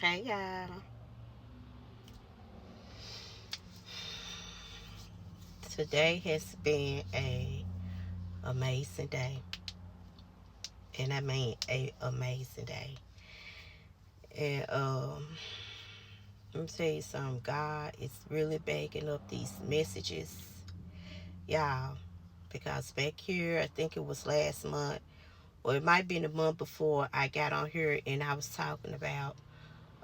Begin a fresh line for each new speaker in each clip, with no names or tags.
Hey y'all. Today has been a amazing day. And I mean a amazing day. And let me tell you something. God is really backing up these messages, y'all. Because back here, I think it was last month, or it might be the month before, I got on here and I was talking about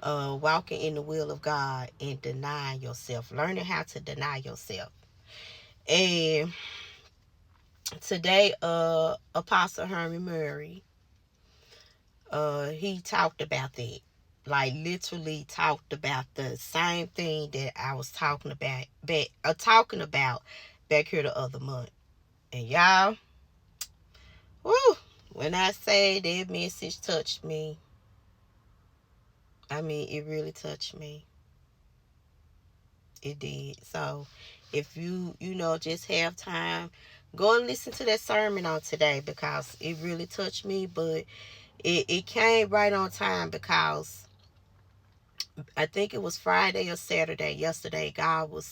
walking in the will of God and denying yourself, learning how to deny yourself. And today, Apostle Herman Murray, he talked about that. Like literally talked about the same thing that I was talking about back here the other month. And y'all, whoo, when I say that message touched me, I mean it really touched me. It did. So if you just have time, go and listen to that sermon on today because it really touched me. But it came right on time because I think it was Friday or Saturday yesterday. God was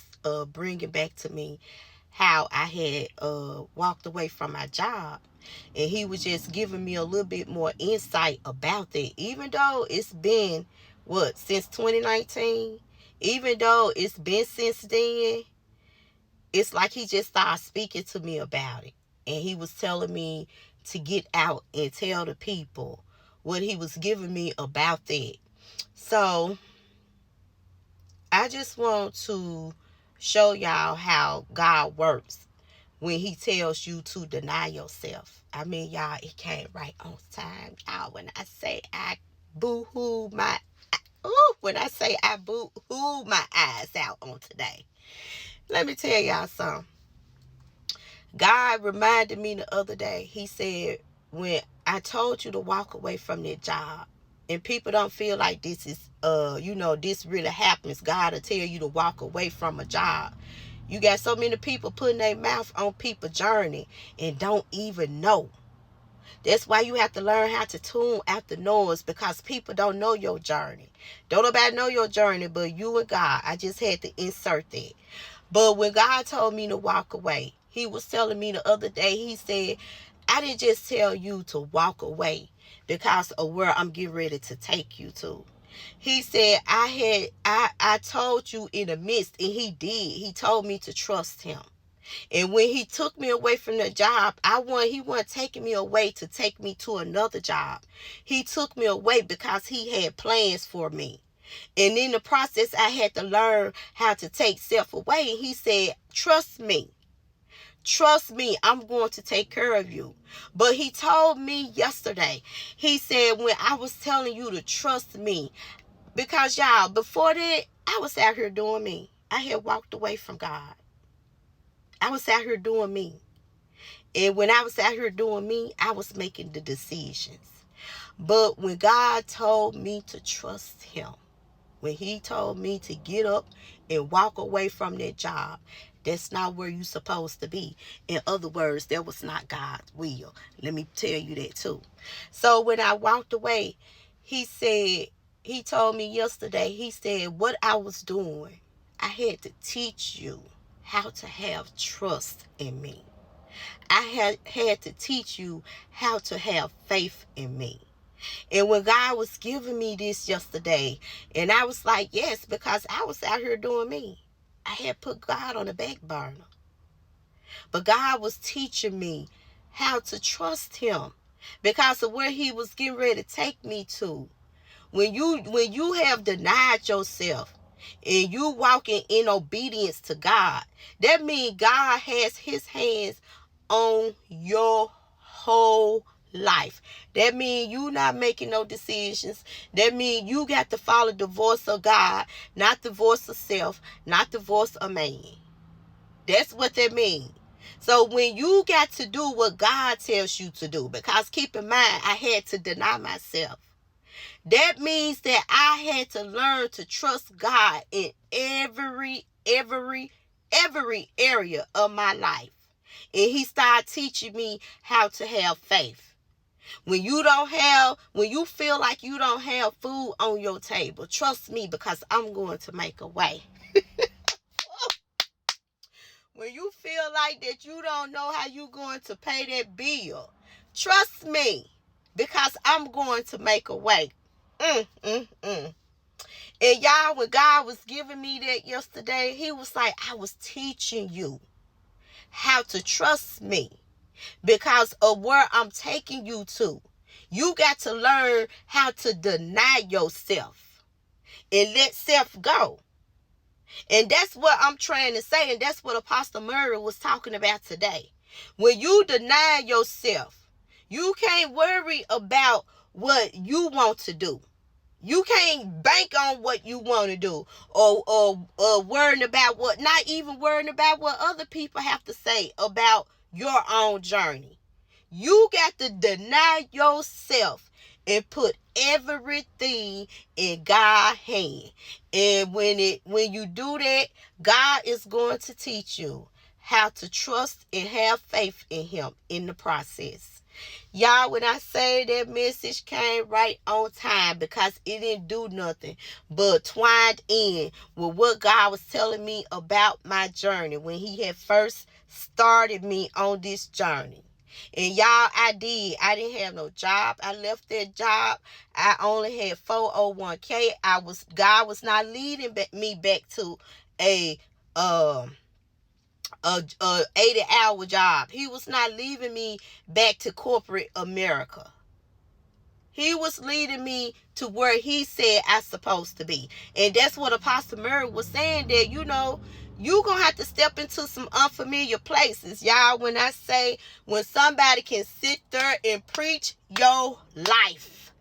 bringing back to me how I had walked away from my job, and He was just giving me a little bit more insight about that. Even though it's been since 2019, even though it's been since then, it's like He just started speaking to me about it, and He was telling me to get out and tell the people what He was giving me about that. So I just want to show y'all how God works when He tells you to deny yourself. I mean, y'all, it came right on time. Y'all, when I say I boo-hoo my, when I say I boo-hoo my eyes out on today. Let me tell y'all something. God reminded me the other day. He said, when I told you to walk away from that job, and people don't feel like this is this really happens, God will tell you to walk away from a job. You got so many people putting their mouth on people's journey and don't even know. That's why you have to learn how to tune out the noise, because people don't know your journey. Don't nobody know your journey but you and God. I just had to insert that. But when God told me to walk away, He was telling me the other day, He said, I didn't just tell you to walk away because of where I'm getting ready to take you to. He said, I told you in the midst, and He did. He told me to trust Him. And when He took me away from the job, He wasn't taking me away to take me to another job. He took me away because He had plans for me. And in the process, I had to learn how to take self away. He said, trust me. Trust me, I'm going to take care of you. But He told me yesterday, He said, when I was telling you to trust me, because y'all, before that, I was out here doing me. I had walked away from God. I was out here doing me. And when I was out here doing me, I was making the decisions. But when God told me to trust Him, when He told me to get up and walk away from that job, that's not where you're supposed to be. In other words, that was not God's will. Let me tell you that too. So when I walked away, He told me yesterday, He said, what I was doing, I had to teach you how to have trust in me. I had to teach you how to have faith in me. And when God was giving me this yesterday, and I was like, yes, because I was out here doing me. I had put God on the back burner. But God was teaching me how to trust Him because of where He was getting ready to take me to. When you have denied yourself and you walking in obedience to God, that means God has His hands on your whole life. That means you not making no decisions. That means you got to follow the voice of God, not the voice of self, not the voice of man. That's what that means. So when you got to do what God tells you to do, because keep in mind, I had to deny myself. That means that I had to learn to trust God in every area of my life. And He started teaching me how to have faith. When you feel like you don't have food on your table, trust me, because I'm going to make a way. When you feel like that you don't know how you going to pay that bill, trust me, because I'm going to make a way. And y'all, when God was giving me that yesterday, he was like, I was teaching you how to trust me because of where I'm taking you to. You got to learn how to deny yourself and let self go. And that's what I'm trying to say. And that's what Apostle Murray was talking about today. When you deny yourself, you can't worry about what you want to do. You can't bank on what you want to do or worrying about not even worrying about what other people have to say about your own journey. You got to deny yourself and put everything in God's hand. And when you do that, God is going to teach you how to trust and have faith in him in the process. Y'all, when I say that message came right on time because it didn't do nothing but twined in with what God was telling me about my journey when he had first started me on this journey. And y'all, I didn't have no job. I left that job. I only had 401k. God was not leading me back to a 80-hour job. He was not leaving me back to corporate America. He was leading me to where he said I supposed to be. And that's what Apostle Murray was saying, that, you going to have to step into some unfamiliar places. Y'all, when I say when somebody can sit there and preach your life.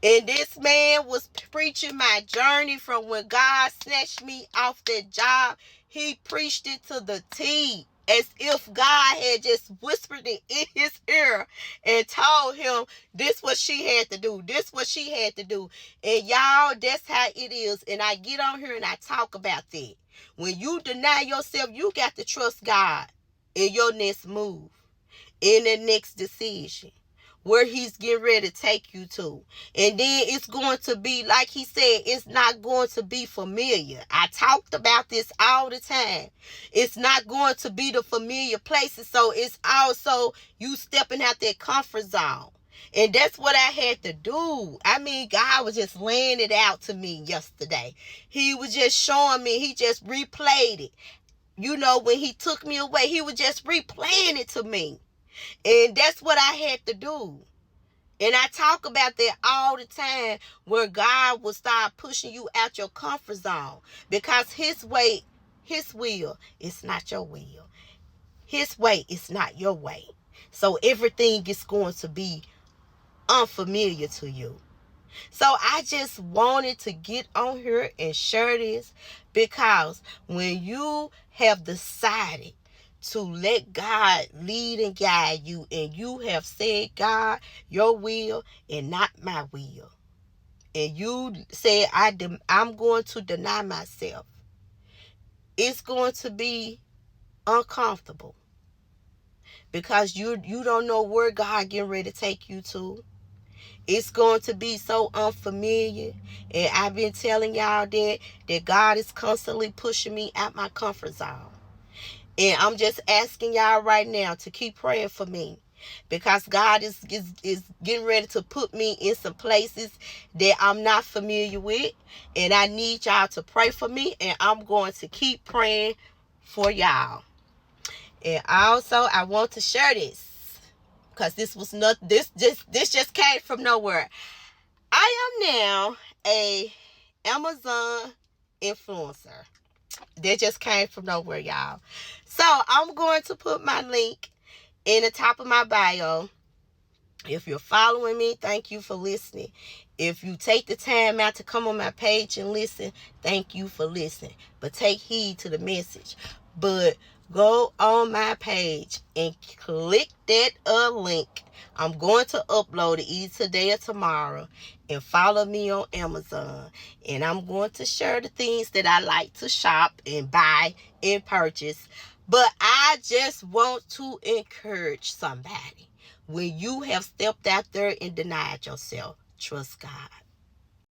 And this man was preaching my journey from when God snatched me off that job. He preached it to the T, as if God had just whispered it in his ear and told him this what she had to do. This what she had to do. And y'all, that's how it is. And I get on here and I talk about that. When you deny yourself, you got to trust God in your next move, in the next decision, where he's getting ready to take you to. And then it's going to be, like he said, it's not going to be familiar. I talked about this all the time. It's not going to be the familiar places. So it's also you stepping out that comfort zone. And that's what I had to do. I mean, God was just laying it out to me yesterday. He was just showing me. He just replayed it. When he took me away, he was just replaying it to me. And that's what I had to do. And I talk about that all the time, where God will start pushing you out your comfort zone. Because his way, his will is not your will. His way is not your way. So everything is going to be unfamiliar to you. So I just wanted to get on here and share this, because when you have decided to let God lead and guide you, and you have said, God, your will and not my will, and you said, I'm going to deny myself, it's going to be uncomfortable, because you don't know where God getting ready to take you to. It's going to be so unfamiliar. And I've been telling y'all that God is constantly pushing me out my comfort zone. And I'm just asking y'all right now to keep praying for me, because God is getting ready to put me in some places that I'm not familiar with. And I need y'all to pray for me. And I'm going to keep praying for y'all. And also, I want to share this, because this just came from nowhere. I am now a Amazon influencer. That just came from nowhere, y'all. So I'm going to put my link in the top of my bio. If you're following me, thank you for listening. If you take the time out to come on my page and listen, thank you for listening. But take heed to the message. But go on my page and click that link. I'm going to upload it either today or tomorrow. And follow me on Amazon. And I'm going to share the things that I like to shop and buy and purchase. But I just want to encourage somebody. When you have stepped out there and denied yourself, trust God.